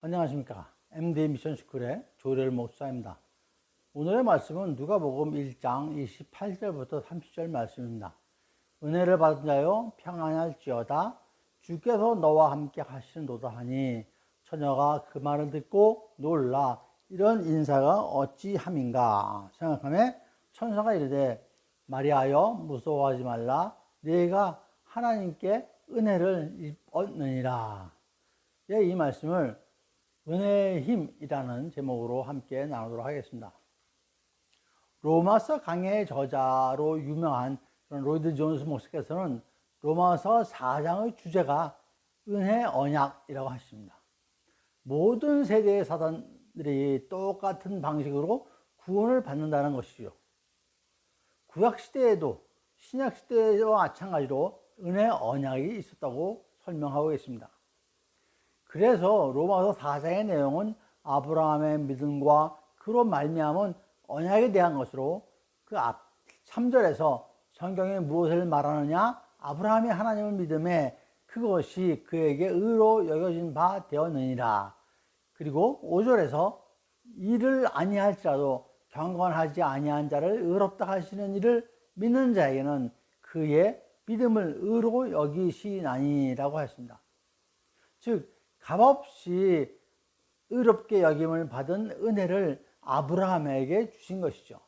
안녕하십니까. MD 미션스쿨의 조일열 목사입니다. 오늘의 말씀은 누가복음 1장 28절부터 30절 말씀입니다. 은혜를 받은 자여 평안할지어다 주께서 너와 함께 하시는도다 하니 처녀가 그 말을 듣고 놀라 이런 인사가 어찌함인가 생각하며 천사가 이르되 마리아여 무서워하지 말라 네가 하나님께 은혜를 얻느니라. 이 말씀을 은혜의 힘이라는 제목으로 함께 나누도록 하겠습니다. 로마서 강해의 저자로 유명한 로이드 존스 목사께서는 로마서 4장의 주제가 은혜 언약이라고 하십니다. 모든 세대의 사단들이 똑같은 방식으로 구원을 받는다는 것이죠. 구약시대에도 신약시대와 마찬가지로 은혜 언약이 있었다고 설명하고 계십니다. 그래서 로마서 4장의 내용은 아브라함의 믿음과 그로 말미암은 언약에 대한 것으로 그 앞 3절에서 성경에 무엇을 말하느냐? 아브라함이 하나님을 믿음에 그것이 그에게 의로 여겨진 바 되었느니라. 그리고 5절에서 이를 아니할지라도 경건하지 아니한 자를 의롭다 하시는 이를 믿는 자에게는 그의 믿음을 의로 여기시나니라고 했습니다. 즉 값없이 의롭게 여김을 받은 은혜를 아브라함에게 주신 것이죠.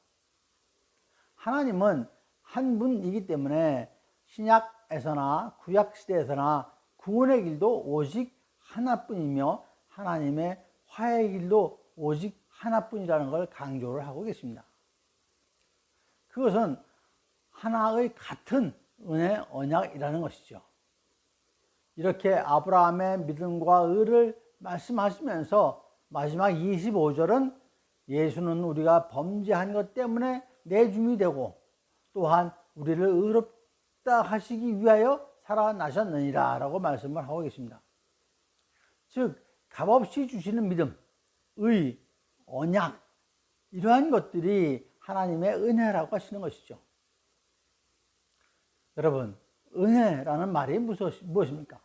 하나님은 한 분이기 때문에 신약에서나 구약시대에서나 구원의 길도 오직 하나뿐이며 하나님의 화해의 길도 오직 하나뿐이라는 걸 강조를 하고 계십니다. 그것은 하나의 같은 은혜 언약이라는 것이죠. 이렇게 아브라함의 믿음과 의를 말씀하시면서 마지막 25절은 예수는 우리가 범죄한 것 때문에 내줌이 되고 또한 우리를 의롭다 하시기 위하여 살아나셨느니라 라고 말씀을 하고 계십니다. 즉 값없이 주시는 믿음, 의, 언약 이러한 것들이 하나님의 은혜라고 하시는 것이죠. 여러분, 은혜라는 말이 무엇입니까?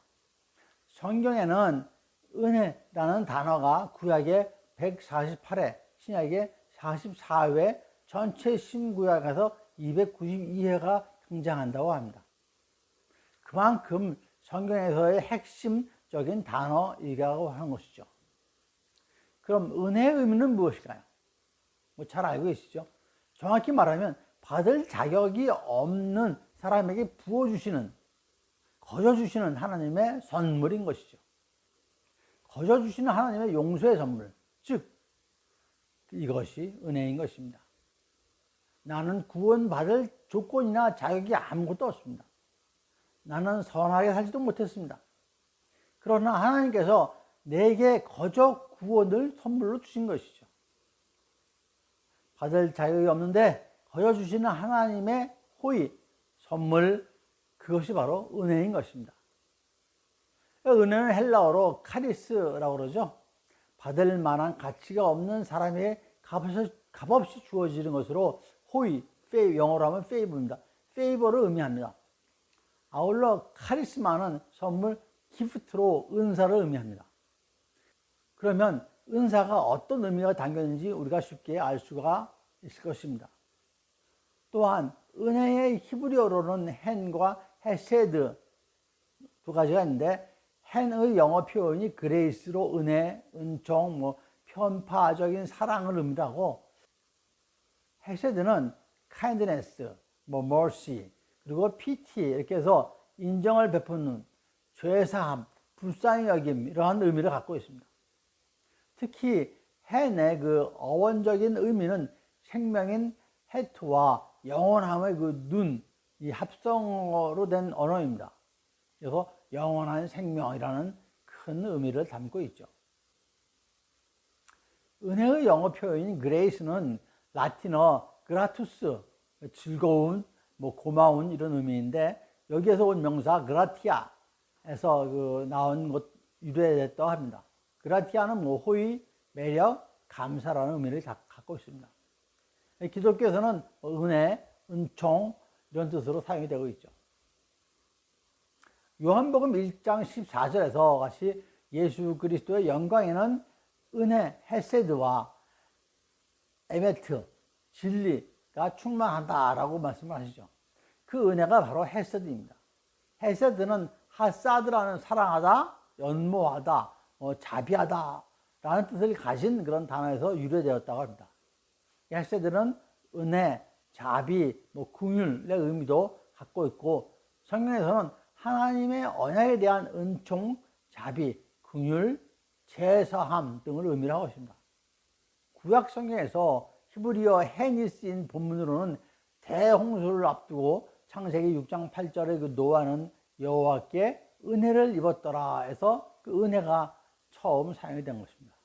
성경에는 은혜라는 단어가 구약의 148회, 신약의 44회, 전체 신구약에서 292회가 등장한다고 합니다. 그만큼 성경에서의 핵심적인 단어이라고 하는 것이죠. 그럼 은혜의 의미는 무엇일까요? 잘 알고 계시죠? 정확히 말하면 받을 자격이 없는 사람에게 부어주시는, 거저주시는 하나님의 선물인 것이죠. 거저주시는 하나님의 용서의 선물, 즉 이것이 은혜인 것입니다. 나는 구원받을 조건이나 자격이 아무것도 없습니다. 나는 선하게 살지도 못했습니다. 그러나 하나님께서 내게 거저 구원을 선물로 주신 것이죠. 받을 자격이 없는데 거저 주시는 하나님의 호의, 선물, 그것이 바로 은혜인 것입니다. 은혜는 헬라어로 카리스라고 그러죠. 받을 만한 가치가 없는 사람에게 값없이 주어지는 것으로 호의, 영어로 하면 페이버입니다. 페이버를 의미합니다. 아울러 카리스마는 선물, 기프트로 은사를 의미합니다. 그러면 은사가 어떤 의미가 담겨 있는지 우리가 쉽게 알 수가 있을 것입니다. 또한 은혜의 히브리어로는 헨과 헤세드 두 가지가 있는데 헨의 영어 표현이 그레이스로 은혜, 은총, 편파적인 사랑을 의미하고 헤세드는 kindness, mercy, 그리고 pity 이렇게 해서 인정을 베푸는 죄사함, 불쌍히 여김 이러한 의미를 갖고 있습니다. 특히 헨의 그 어원적인 의미는 생명인 헤트와 영원함의 그 눈, 이 합성어로 된 언어입니다. 그래서 영원한 생명이라는 큰 의미를 담고 있죠. 은혜의 영어 표현인 그레이스는 라틴어 그라투스, 즐거운, 고마운 이런 의미인데 여기에서 온 명사 그라티아에서 나온 것 유래됐다고 합니다. 그라티아는 호의, 매력, 감사라는 의미를 갖고 있습니다. 기독교에서는 은혜, 은총 이런 뜻으로 사용이 되고 있죠. 요한복음 1장 14절에서 같이 예수 그리스도의 영광에는 은혜, 헤세드와 에메트, 진리가 충만하다라고 말씀을 하시죠. 그 은혜가 바로 헤세드입니다. 헤세드는 하사드라는 사랑하다, 연모하다, 자비하다 라는 뜻을 가진 그런 단어에서 유래되었다고 합니다. 헤세드는 은혜, 자비, 긍휼의 의미도 갖고 있고, 성경에서는 하나님의 언약에 대한 은총, 자비, 긍휼, 제사함 등을 의미를 하고 있습니다. 구약 성경에서 히브리어 헨이 쓰인 본문으로는 대홍수를 앞두고 창세기 6장 8절에 그 노아는 여호와께 은혜를 입었더라 해서 그 은혜가 처음 사용이 된 것입니다.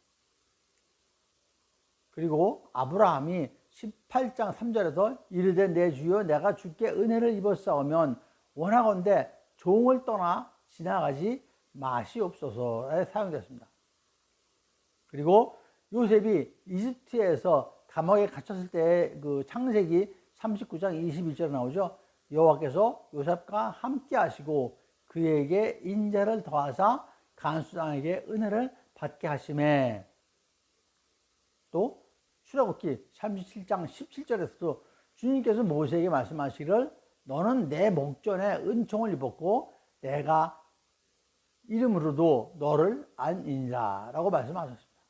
그리고 아브라함이 18장 3절에서 이르되 내 주여 내가 주께 은혜를 입었사오면 원하건대 종을 떠나 지나가지 마시옵소서에 사용됐습니다. 그리고 요셉이 이집트에서 감옥에 갇혔을 때 그 창세기 39장 21절에 나오죠. 여호와께서 요셉과 함께 하시고 그에게 인자를 더하사 간수장에게 은혜를 받게 하시매. 또 출애굽기 37장 17절에서도 주님께서 모세에게 말씀하시기를 너는 내 목전에 은총을 입었고 내가 이름으로도 너를 안이니라 라고 말씀하셨습니다.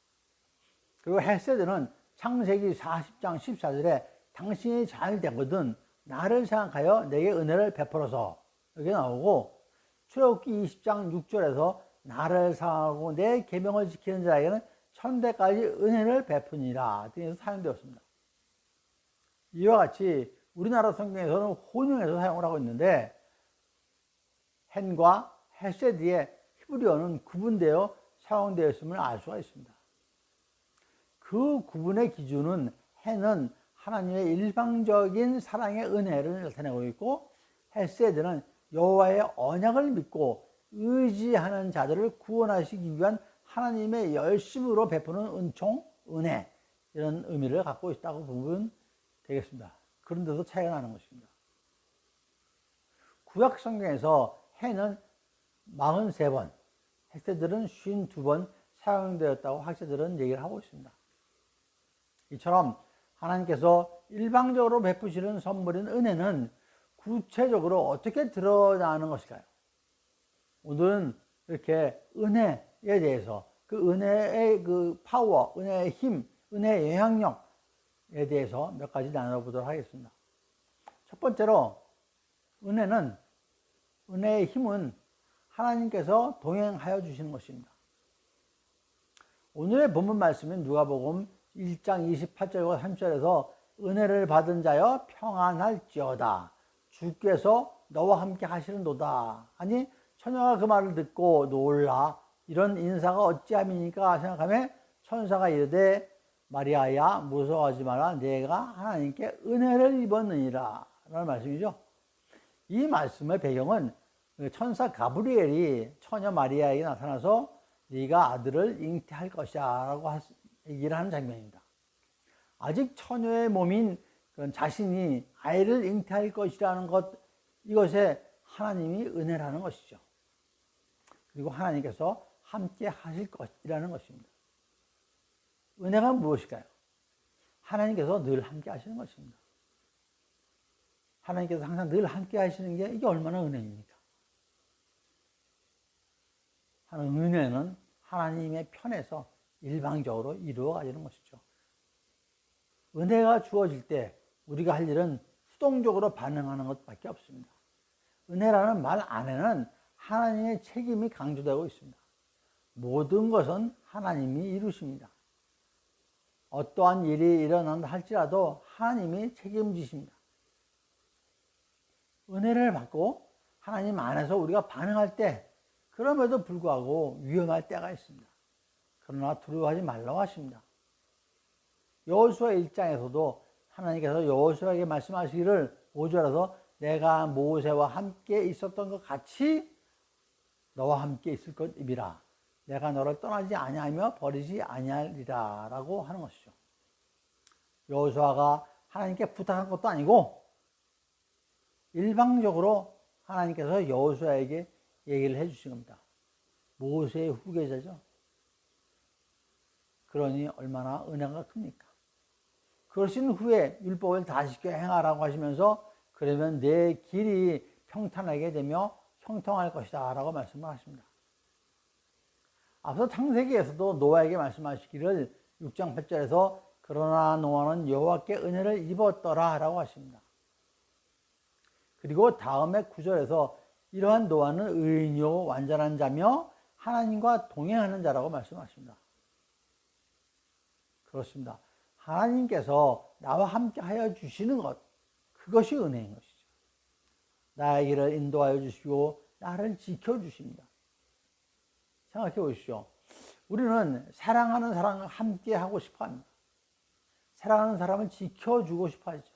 그리고 헤세드는 창세기 40장 14절에 당신이 잘 되거든 나를 생각하여 내게 은혜를 베풀어서 여기 나오고, 출애굽기 20장 6절에서 나를 사랑하고 내 계명을 지키는 자에게는 천대까지 은혜를 베푸니라 등에서 사용되었습니다. 이와 같이 우리나라 성경에서는 혼용해서 사용을 하고 있는데, 헨과 헤세드의 히브리어는 구분되어 사용되었음을 알 수가 있습니다. 그 구분의 기준은 헨은 하나님의 일방적인 사랑의 은혜를 나타내고 있고, 헤세드는 여호와의 언약을 믿고 의지하는 자들을 구원하시기 위한 하나님의 열심으로 베푸는 은총, 은혜 이런 의미를 갖고 있다고 보면 되겠습니다. 그런 데서 차이가 나는 것입니다. 구약 성경에서 헨은 43번, 헤세드는 52번 사용되었다고 학자들은 얘기를 하고 있습니다. 이처럼 하나님께서 일방적으로 베푸시는 선물인 은혜는 구체적으로 어떻게 드러나는 것일까요? 오늘은 이렇게 은혜에 대해서, 그 은혜의 그 파워, 은혜의 힘, 은혜의 영향력에 대해서 몇 가지 나눠보도록 하겠습니다. 첫 번째로 은혜의 힘은 하나님께서 동행하여 주시는 것입니다. 오늘의 본문 말씀인 누가복음 1장 28절과 30절에서 은혜를 받은 자여 평안할지어다 주께서 너와 함께 하시는도다 하니 처녀가 그 말을 듣고 놀라 이런 인사가 어찌함이니까 생각하며 천사가 이르되 마리아야 무서워하지 마라 내가 하나님께 은혜를 입었느니라 라는 말씀이죠. 이 말씀의 배경은 천사 가브리엘이 처녀 마리아에게 나타나서 네가 아들을 잉태할 것이야 라고 얘기를 하는 장면입니다. 아직 처녀의 몸인 자신이 아이를 잉태할 것이라는 것, 이것에 하나님이 은혜라는 것이죠. 그리고 하나님께서 함께 하실 것이라는 것입니다. 은혜가 무엇일까요? 하나님께서 늘 함께 하시는 것입니다. 하나님께서 항상 늘 함께 하시는 게 이게 얼마나 은혜입니까? 은혜는 하나님의 편에서 일방적으로 이루어가지는 것이죠. 은혜가 주어질 때 우리가 할 일은 수동적으로 반응하는 것밖에 없습니다. 은혜라는 말 안에는 하나님의 책임이 강조되고 있습니다. 모든 것은 하나님이 이루십니다. 어떠한 일이 일어난다 할지라도 하나님이 책임지십니다. 은혜를 받고 하나님 안에서 우리가 반응할 때 그럼에도 불구하고 위험할 때가 있습니다. 그러나 두려워하지 말라고 하십니다. 여호수아 1장에서도 하나님께서 여호수아에게 말씀하시기를 5절에서 내가 모세와 함께 있었던 것 같이 너와 함께 있을 것이라 내가 너를 떠나지 아니하며 버리지 아니하리라 라고 하는 것이죠. 여호수아가 하나님께 부탁한 것도 아니고 일방적으로 하나님께서 여호수아에게 얘기를 해주신 겁니다. 모세의 후계자죠. 그러니 얼마나 은혜가 큽니까? 그러신 후에 율법을 다 지켜 행하라고 하시면서 그러면 내 길이 평탄하게 되며 형통할 것이다 라고 말씀을 하십니다. 앞서 창세기에서도 노아에게 말씀하시기를 6장 8절에서 그러나 노아는 여호와께 은혜를 입었더라 라고 하십니다. 그리고 다음에 9절에서 이러한 노아는 의인이요 완전한 자며 하나님과 동행하는 자라고 말씀하십니다. 그렇습니다. 하나님께서 나와 함께 하여 주시는 것, 그것이 은혜인 것이죠. 나의 길을 인도하여 주시고 나를 지켜주십니다. 생각해 보십시오. 우리는 사랑하는 사람과 함께 하고 싶어 합니다. 사랑하는 사람을 지켜주고 싶어 하죠.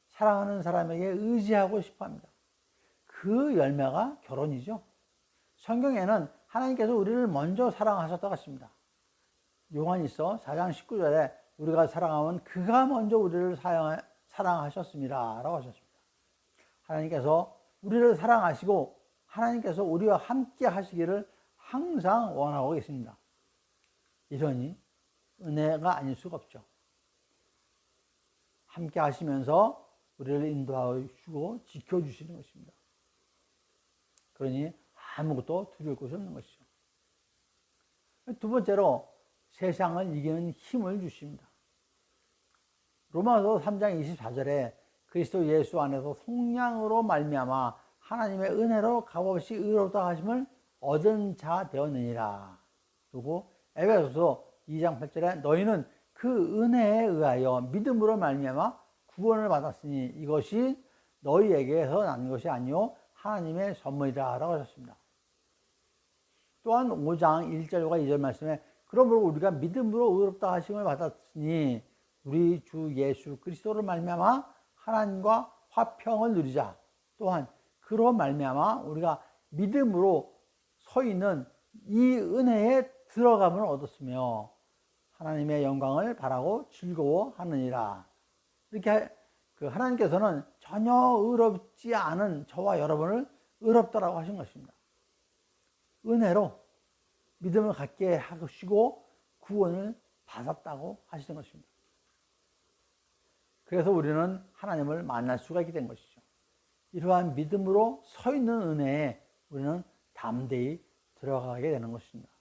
사랑하는 사람에게 의지하고 싶어 합니다. 그 열매가 결혼이죠. 성경에는 하나님께서 우리를 먼저 사랑하셨다고 하십니다. 요한일서 4장 19절에 우리가 사랑하면 그가 먼저 우리를 사랑하셨습니다 라고 하셨습니다. 하나님께서 우리를 사랑하시고 하나님께서 우리와 함께 하시기를 항상 원하고 계십니다. 이러니 은혜가 아닐 수가 없죠. 함께 하시면서 우리를 인도하시고 지켜주시는 것입니다. 그러니 아무것도 두려울 것이 없는 것이죠. 두 번째로 세상을 이기는 힘을 주십니다. 로마서 3장 24절에 그리스도 예수 안에서 속량으로 말미암아 하나님의 은혜로 값없이 의롭다 하심을 얻은 자 되었느니라. 그리고 에베소서 2장 8절에 너희는 그 은혜에 의하여 믿음으로 말미암아 구원을 받았으니 이것이 너희에게서 난 것이 아니요 하나님의 선물이라 라고 하셨습니다. 또한 5장 1절과 2절 말씀에 그러므로 우리가 믿음으로 의롭다 하심을 받았으니 우리 주 예수 그리스도를 말미암아 하나님과 화평을 누리자. 또한 그로 말미암아 우리가 믿음으로 서 있는 이 은혜에 들어감을 얻었으며 하나님의 영광을 바라고 즐거워하느니라. 이렇게 하나님께서는 전혀 의롭지 않은 저와 여러분을 의롭다라고 하신 것입니다. 은혜로 믿음을 갖게 하시고 구원을 받았다고 하시는 것입니다. 그래서 우리는 하나님을 만날 수가 있게 된 것이죠. 이러한 믿음으로 서 있는 은혜에 우리는 담대히 들어가게 되는 것입니다.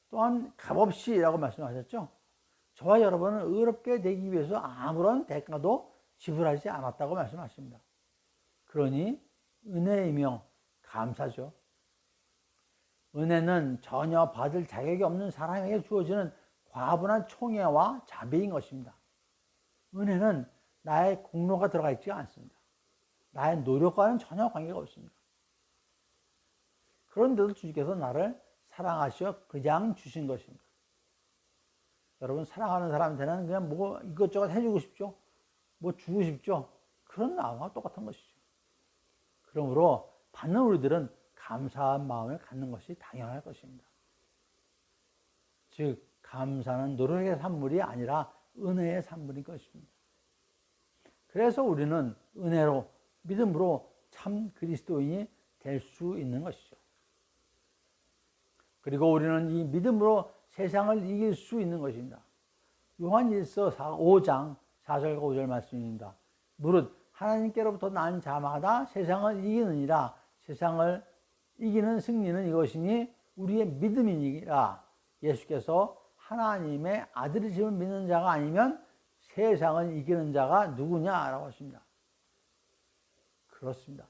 또한 값없이라고 말씀하셨죠. 저와 여러분은 의롭게 되기 위해서 아무런 대가도 지불하지 않았다고 말씀하십니다. 그러니 은혜이며 감사죠. 은혜는 전혀 받을 자격이 없는 사람에게 주어지는 과분한 총애와 자비인 것입니다. 은혜는 나의 공로가 들어가 있지 않습니다. 나의 노력과는 전혀 관계가 없습니다. 그런데도 주님께서 나를 사랑하시어 그냥 주신 것입니다. 여러분 사랑하는 사람한테는 그냥 뭐 이것저것 해주고 싶죠? 뭐 주고 싶죠? 그런 마음과 똑같은 것이죠. 그러므로 받는 우리들은 감사한 마음을 갖는 것이 당연할 것입니다. 즉 감사는 노력의 산물이 아니라 은혜의 산물인 것입니다. 그래서 우리는 은혜로 믿음으로 참 그리스도인이 될 수 있는 것이죠. 그리고 우리는 이 믿음으로 세상을 이길 수 있는 것입니다. 요한일서 5장 4절과 5절 말씀입니다. 무릇 하나님께로부터 난 자마다 세상을 이기느니라. 세상을 이기는 승리는 이것이니 우리의 믿음이니라. 예수께서 하나님의 아들이심을 믿는 자가 아니면 세상을 이기는 자가 누구냐라고 하십니다. 그렇습니다.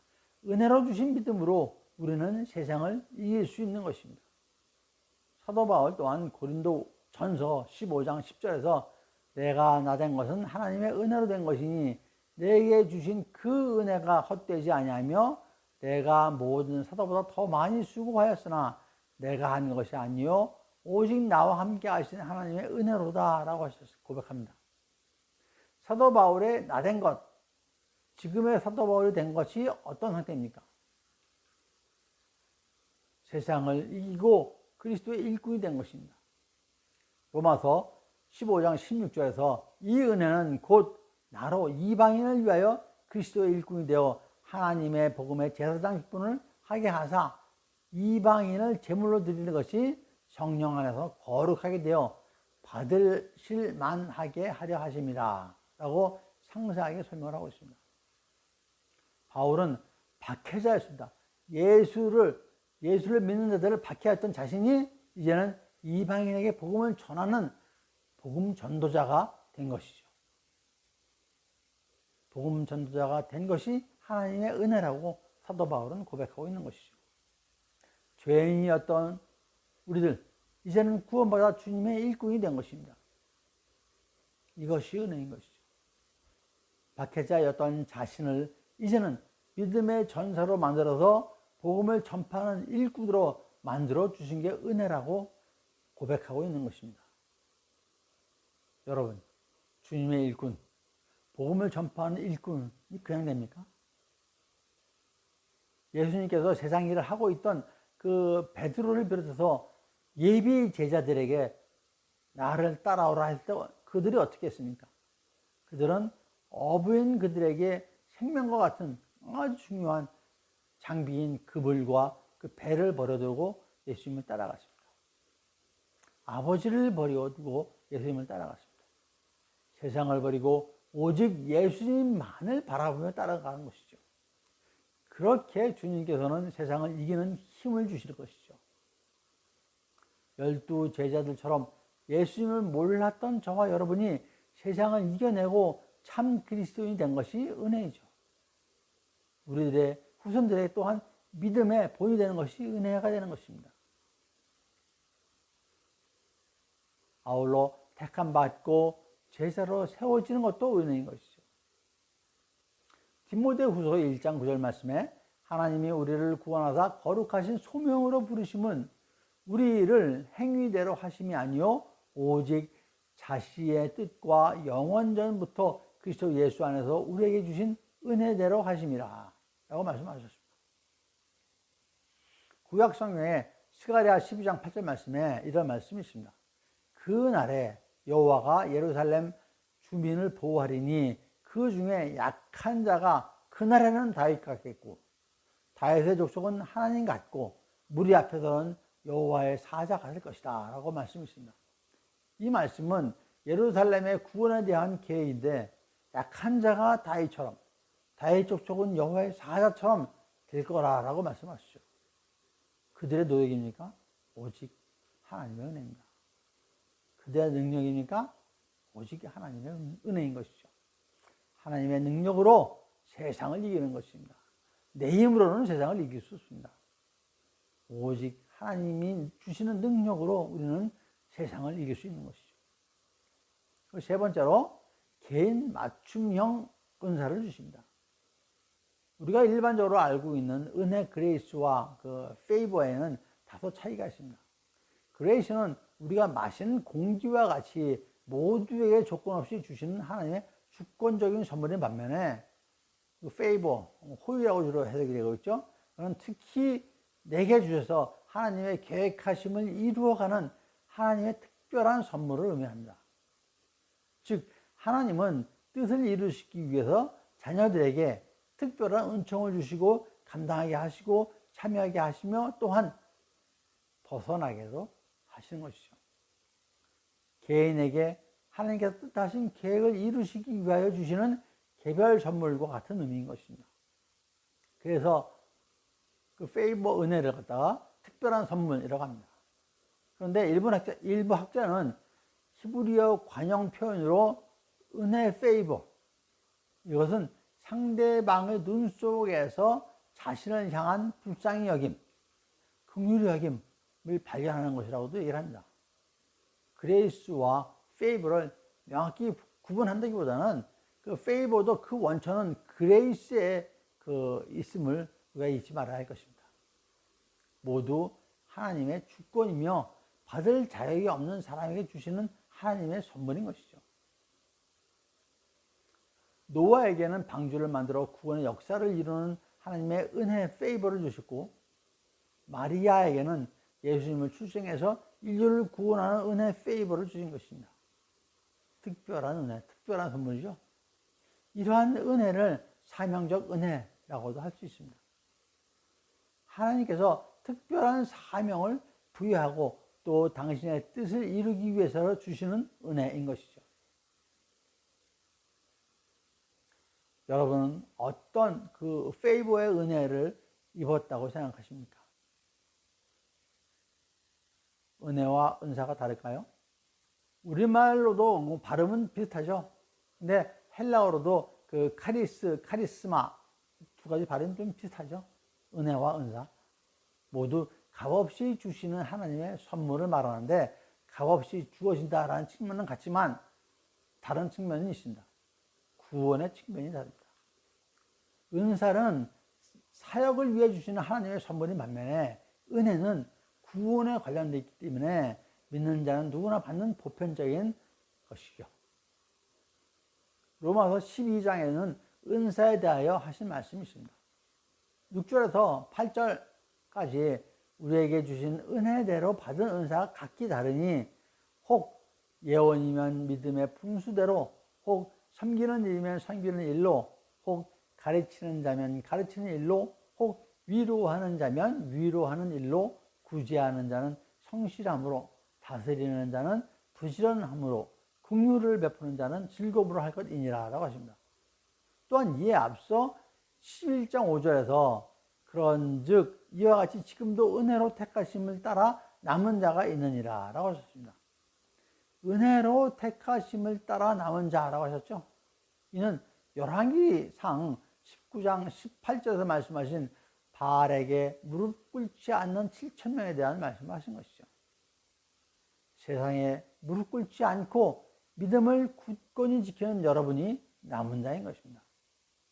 은혜로 주신 믿음으로 우리는 세상을 이길 수 있는 것입니다. 사도 바울 또한 고린도 전서 15장 10절에서 내가 나 된 것은 하나님의 은혜로 된 것이니 내게 주신 그 은혜가 헛되지 아니하며 내가 모든 사도보다 더 많이 수고하였으나 내가 한 것이 아니요 오직 나와 함께 하신 하나님의 은혜로다 라고 고백합니다. 사도 바울의 나 된 것, 지금의 사도 바울이 된 것이 어떤 상태입니까? 세상을 이기고 그리스도의 일꾼이 된 것입니다. 로마서 15장 16절에서 이 은혜는 곧 나로 이방인을 위하여 그리스도의 일꾼이 되어 하나님의 복음의 제사장 직분을 하게 하사 이방인을 제물로 드리는 것이 성령 안에서 거룩하게 되어 받으실 만하게 하려 하심이라 라고 상세하게 설명을 하고 있습니다. 바울은 박해자였습니다. 예수를 믿는 자들을 박해했던 자신이 이제는 이방인에게 복음을 전하는 복음 전도자가 된 것이죠. 복음 전도자가 된 것이 하나님의 은혜라고 사도 바울은 고백하고 있는 것이죠. 죄인이었던 우리들, 이제는 구원받아 주님의 일꾼이 된 것입니다. 이것이 은혜인 것이죠. 박해자였던 자신을 이제는 믿음의 전사로 만들어서 복음을 전파하는 일꾼으로 만들어 주신 게 은혜라고 고백하고 있는 것입니다. 여러분, 주님의 일꾼, 복음을 전파하는 일꾼이 그냥 됩니까? 예수님께서 세상 일을 하고 있던 그 베드로를 비롯해서 예비 제자들에게 나를 따라오라 할 때 그들이 어떻게 했습니까? 그들은 어부인 그들에게 생명과 같은 아주 중요한 장비인 그물과 그 배를 버려두고 예수님을 따라갔습니다. 아버지를 버려두고 예수님을 따라갔습니다. 세상을 버리고 오직 예수님만을 바라보며 따라가는 것이죠. 그렇게 주님께서는 세상을 이기는 힘을 주실 것이죠. 12 제자들처럼 예수님을 몰랐던 저와 여러분이 세상을 이겨내고 참 그리스도인이 된 것이 은혜이죠. 우리들의 후손들에게 또한 믿음의 본이 되는 것이 은혜가 되는 것입니다. 아울러 택함 받고 제자로 세워지는 것도 은혜인 것이죠. 디모데후서 1장 9절 말씀에 하나님이 우리를 구원하사 거룩하신 소명으로 부르심은 우리를 행위대로 하심이 아니요 오직 자시의 뜻과 영원전부터 그리스도 예수 안에서 우리에게 주신 은혜대로 하심이라 라고 말씀하셨습니다. 구약성경에 스가랴 12장 8절 말씀에 이런 말씀이 있습니다. 그 날에 여호와가 예루살렘 주민을 보호하리니 그 중에 약한 자가 그날에는 다윗 같겠고 다윗의 족속은 하나님 같고 무리 앞에서는 여호와의 사자가 될 것이다 라고 말씀이 있습니다. 이 말씀은 예루살렘의 구원에 대한 계획인데 약한 자가 다윗처럼 다윗 족속은 여호와의 사자처럼 될 거라고 말씀하시죠. 그들의 노력입니까? 오직 하나님의 은혜입니다. 그들의 능력입니까? 오직 하나님의 은혜인 것이죠. 하나님의 능력으로 세상을 이기는 것입니다. 내 힘으로는 세상을 이길 수 없습니다. 오직 하나님이 주시는 능력으로 우리는 세상을 이길 수 있는 것이죠. 세 번째로 개인 맞춤형 은사를 주십니다. 우리가 일반적으로 알고 있는 은혜 그레이스와 그 페이버에는 다소 차이가 있습니다. 그레이스는 우리가 마시는 공기와 같이 모두에게 조건 없이 주시는 하나님의 주권적인 선물인 반면에 그 페이버, 호의라고 주로 해석이 되고 있죠. 그건 특히 내게 주셔서 하나님의 계획하심을 이루어가는 하나님의 특별한 선물을 의미합니다. 즉 하나님은 뜻을 이루시기 위해서 자녀들에게 특별한 은총을 주시고 감당하게 하시고 참여하게 하시며 또한 벗어나게도 하시는 것이죠. 개인에게 하나님께서 뜻하신 계획을 이루시기 위하여 주시는 개별 선물과 같은 의미인 것입니다. 그래서 그 페이버 은혜를 갖다가 특별한 선물이라고 합니다. 그런데 일부 학자는 히브리어 관용 표현으로 은혜 페이버, 이것은 상대방의 눈 속에서 자신을 향한 불쌍히 여김, 긍휼히 여김을 발견하는 것이라고도 얘기를 합니다. 그레이스와 페이버를 명확히 구분한다기보다는 그 페이버도 그 원천은 그레이스의 그 있음을 우리가 잊지 말아야 할 것입니다. 모두 하나님의 주권이며 받을 자격이 없는 사람에게 주시는 하나님의 선물인 것이죠. 노아에게는 방주를 만들어 구원의 역사를 이루는 하나님의 은혜 페이버를 주셨고, 마리아에게는 예수님을 출생해서 인류를 구원하는 은혜 페이버를 주신 것입니다. 특별한 은혜, 특별한 선물이죠. 이러한 은혜를 사명적 은혜라고도 할 수 있습니다. 하나님께서 특별한 사명을 부여하고 또 당신의 뜻을 이루기 위해서 주시는 은혜인 것이죠. 여러분은 어떤 그 페이버의 은혜를 입었다고 생각하십니까? 은혜와 은사가 다를까요? 우리말로도 뭐 발음은 비슷하죠. 근데 헬라어로도 그 카리스마 두 가지 발음이 좀 비슷하죠. 은혜와 은사. 모두 값없이 주시는 하나님의 선물을 말하는데 값없이 주어진다라는 측면은 같지만 다른 측면이 있습니다. 구원의 측면이 다릅니다. 은사는 사역을 위해 주시는 하나님의 선물인 반면에 은혜는 구원에 관련되어 있기 때문에 믿는 자는 누구나 받는 보편적인 것이죠. 로마서 12장에는 은사에 대하여 하신 말씀이 있습니다. 6절에서 8절까지 우리에게 주신 은혜대로 받은 은사가 각기 다르니 혹 예언이면 믿음의 분수대로 혹 섬기는 일이면 섬기는 일로 혹 가르치는 자면 가르치는 일로 혹 위로하는 자면 위로하는 일로 구제하는 자는 성실함으로 다스리는 자는 부지런함으로 긍휼을 베푸는 자는 즐거움으로 할 것이니라 라고 하십니다. 또한 이에 앞서 11장 5절에서 그런즉 이와 같이 지금도 은혜로 택하심을 따라 남은 자가 있느니라 라고 하셨습니다. 은혜로 택하심을 따라 남은 자라고 하셨죠. 이는 열왕기상 19장 18절에서 말씀하신 바알에게 무릎 꿇지 않는 7,000명에 대한 말씀을 하신 것이죠. 세상에 무릎 꿇지 않고 믿음을 굳건히 지키는 여러분이 남은 자인 것입니다.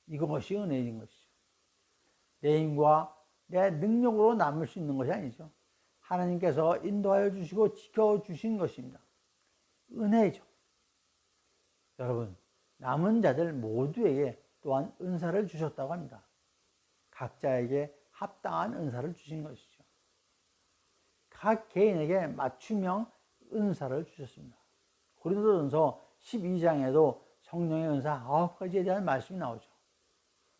이것이 은혜인 것이죠. 내 힘과 내 능력으로 남을 수 있는 것이 아니죠. 하나님께서 인도하여 주시고 지켜주신 것입니다. 은혜죠. 여러분, 남은 자들 모두에게 또한 은사를 주셨다고 합니다. 각자에게 합당한 은사를 주신 것이죠. 각 개인에게 맞춤형 은사를 주셨습니다. 고린도전서 12장에도 성령의 은사 9가지에 대한 말씀이 나오죠.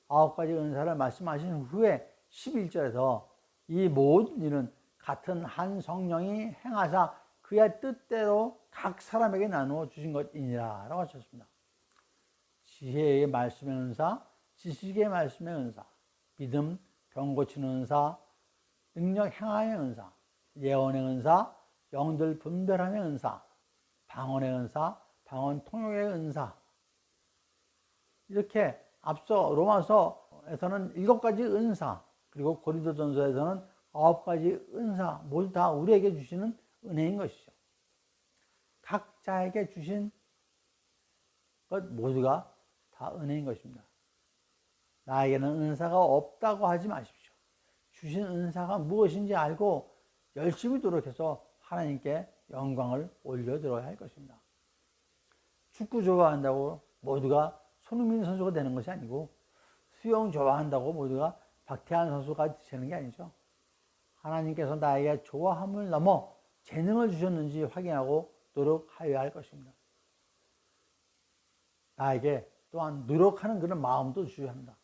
9가지 은사를 말씀하신 후에 11절에서 이 모든 일은 같은 한 성령이 행하사 그의 뜻대로 각 사람에게 나누어 주신 것이니라 라고 하셨습니다. 지혜의 말씀의 은사, 지식의 말씀의 은사, 믿음, 병 고치는 은사, 능력 행함의 은사, 예언의 은사, 영들 분별함의 은사, 방언의 은사, 방언 통역의 은사. 이렇게 앞서 로마서에서는 7가지 은사, 그리고 고린도전서에서는 9가지 은사 모두 다 우리에게 주시는 은혜인 것이죠. 각자에게 주신 것 모두가 다 은혜인 것입니다. 나에게는 은사가 없다고 하지 마십시오. 주신 은사가 무엇인지 알고 열심히 노력해서 하나님께 영광을 올려드려야 할 것입니다. 축구 좋아한다고 모두가 손흥민 선수가 되는 것이 아니고 수영 좋아한다고 모두가 박태환 선수가 되는 게 아니죠. 하나님께서 나에게 좋아함을 넘어 재능을 주셨는지 확인하고 노력하여야 할 것입니다. 나에게 또한 노력하는 그런 마음도 주셔야 합니다.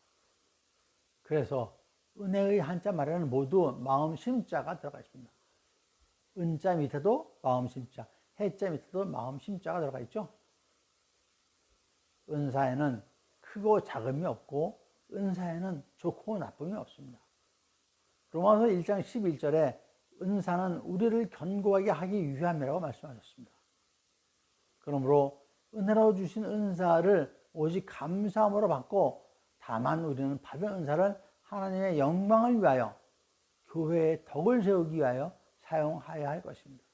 그래서 은혜의 한자 말에는 모두 마음 심자가 들어가 있습니다. 은자 밑에도 마음 심자, 해자 밑에도 마음 심자가 들어가 있죠. 은사에는 크고 작음이 없고 은사에는 좋고 나쁨이 없습니다. 로마서 1장 11절에 은사는 우리를 견고하게 하기 위함이라고 말씀하셨습니다. 그러므로 은혜로 주신 은사를 오직 감사함으로 받고 다만 우리는 받은 은사를 하나님의 영광을 위하여 교회의 덕을 세우기 위하여 사용하여야 할 것입니다.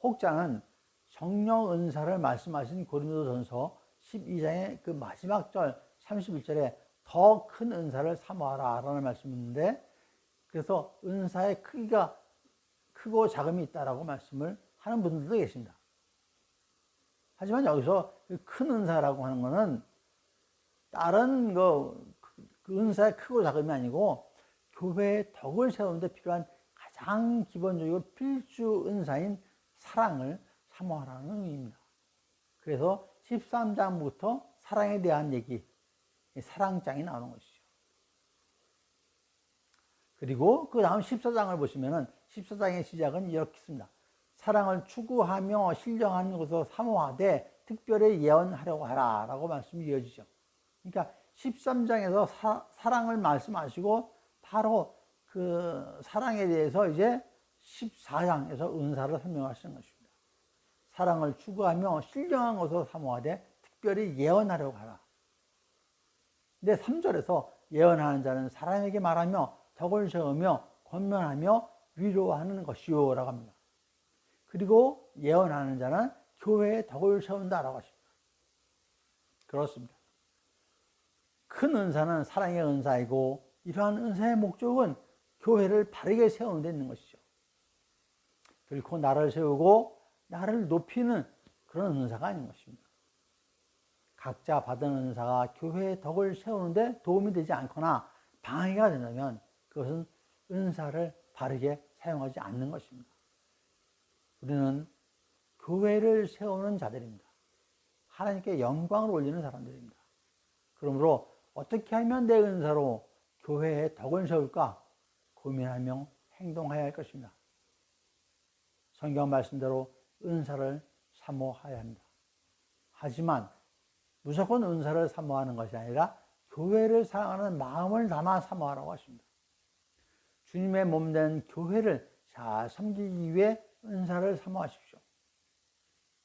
혹자는 성령 은사를 말씀하신 고린도전서 12장의 그 마지막 절 31절에 더 큰 은사를 사모하라 라는 말씀이 있는데, 그래서 은사의 크기가 크고 작음이 있다라고 말씀을 하는 분들도 계십니다. 하지만 여기서 큰 은사라고 하는 것은 다른 그 은사의 크고 작음이 아니고 교회의 덕을 세우는 데 필요한 가장 기본적이고 필수 은사인 사랑을 사모하라는 의미입니다. 그래서 13장부터 사랑에 대한 얘기, 사랑장이 나오는 것이죠. 그리고 그 다음 14장을 보시면은 14장의 시작은 이렇게 있습니다. 사랑을 추구하며 신령한 것으로 사모하되 특별히 예언하려고 하라 라고 말씀이 이어지죠. 그러니까 13장에서 사랑을 말씀하시고 바로 그 사랑에 대해서 이제 14장에서 은사를 설명하시는 것입니다. 사랑을 추구하며 신령한 것으로 사모하되 특별히 예언하려고 하라. 근데 3절에서 예언하는 자는 사람에게 말하며 덕을 세우며 권면하며 위로하는 것이요 라고 합니다. 그리고 예언하는 자는 교회에 덕을 세운다 라고 하십니다. 그렇습니다. 큰 은사는 사랑의 은사이고 이러한 은사의 목적은 교회를 바르게 세우는 데 있는 것이죠. 결코 나를 세우고 나를 높이는 그런 은사가 아닌 것입니다. 각자 받은 은사가 교회의 덕을 세우는 데 도움이 되지 않거나 방해가 된다면 그것은 은사를 바르게 사용하지 않는 것입니다. 우리는 교회를 세우는 자들입니다. 하나님께 영광을 올리는 사람들입니다. 그러므로 어떻게 하면 내 은사로 교회의 덕을 세울까 고민하며 행동해야 할 것입니다. 성경 말씀대로 은사를 사모해야 합니다. 하지만 무조건 은사를 사모하는 것이 아니라 교회를 사랑하는 마음을 담아 사모하라고 하십니다. 주님의 몸된 교회를 잘 섬기기 위해 은사를 사모하십시오.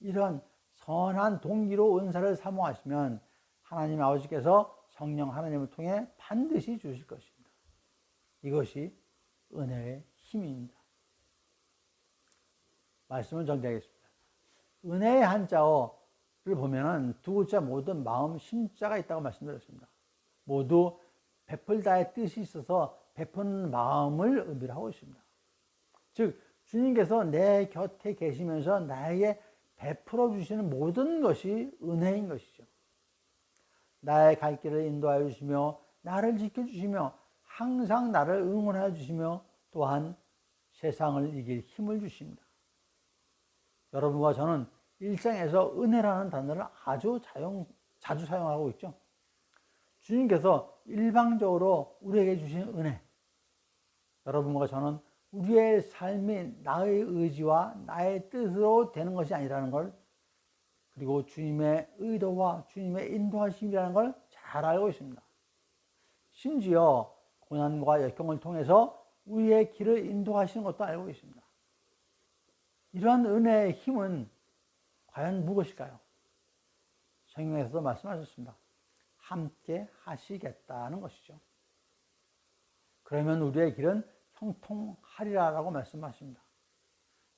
이런 선한 동기로 은사를 사모하시면 하나님 아버지께서 성령 하나님을 통해 반드시 주실 것입니다. 이것이 은혜의 힘입니다. 말씀을 정리하겠습니다. 은혜의 한자어를 보면은 두 글자 모두 마음, 심자가 있다고 말씀드렸습니다. 모두 베풀다의 뜻이 있어서 베푸는 마음을 의미를 하고 있습니다. 즉 주님께서 내 곁에 계시면서 나에게 베풀어 주시는 모든 것이 은혜인 것이죠. 나의 갈 길을 인도하여 주시며 나를 지켜주시며 항상 나를 응원하여 주시며 또한 세상을 이길 힘을 주십니다. 여러분과 저는 일상에서 은혜라는 단어를 아주 자주 사용하고 있죠. 주님께서 일방적으로 우리에게 주신 은혜, 여러분과 저는 우리의 삶이 나의 의지와 나의 뜻으로 되는 것이 아니라는 걸, 그리고 주님의 의도와 주님의 인도하심이라는 걸 잘 알고 있습니다. 심지어 고난과 역경을 통해서 우리의 길을 인도하시는 것도 알고 있습니다. 이러한 은혜의 힘은 과연 무엇일까요? 성경에서도 말씀하셨습니다. 함께 하시겠다는 것이죠. 그러면 우리의 길은 형통하리라라고 말씀하십니다.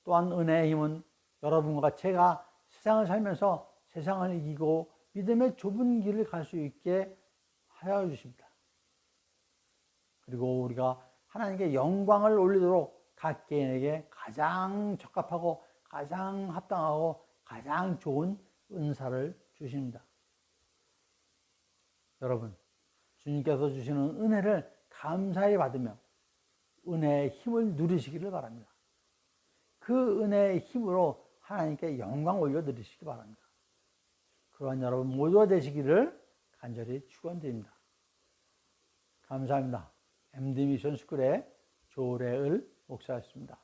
또한 은혜의 힘은 여러분과 제가 세상을 살면서 세상을 이기고 믿음의 좁은 길을 갈 수 있게 하여 주십니다. 그리고 우리가 하나님께 영광을 올리도록 각 개인에게 가장 적합하고 가장 합당하고 가장 좋은 은사를 주십니다. 여러분, 주님께서 주시는 은혜를 감사히 받으며 은혜의 힘을 누리시기를 바랍니다. 그 은혜의 힘으로 하나님께 영광 올려드리시기 바랍니다. 그러한 여러분 모두가 되시기를 간절히 축원드립니다. 감사합니다. MD 미션 스쿨의 조래을 목사였습니다.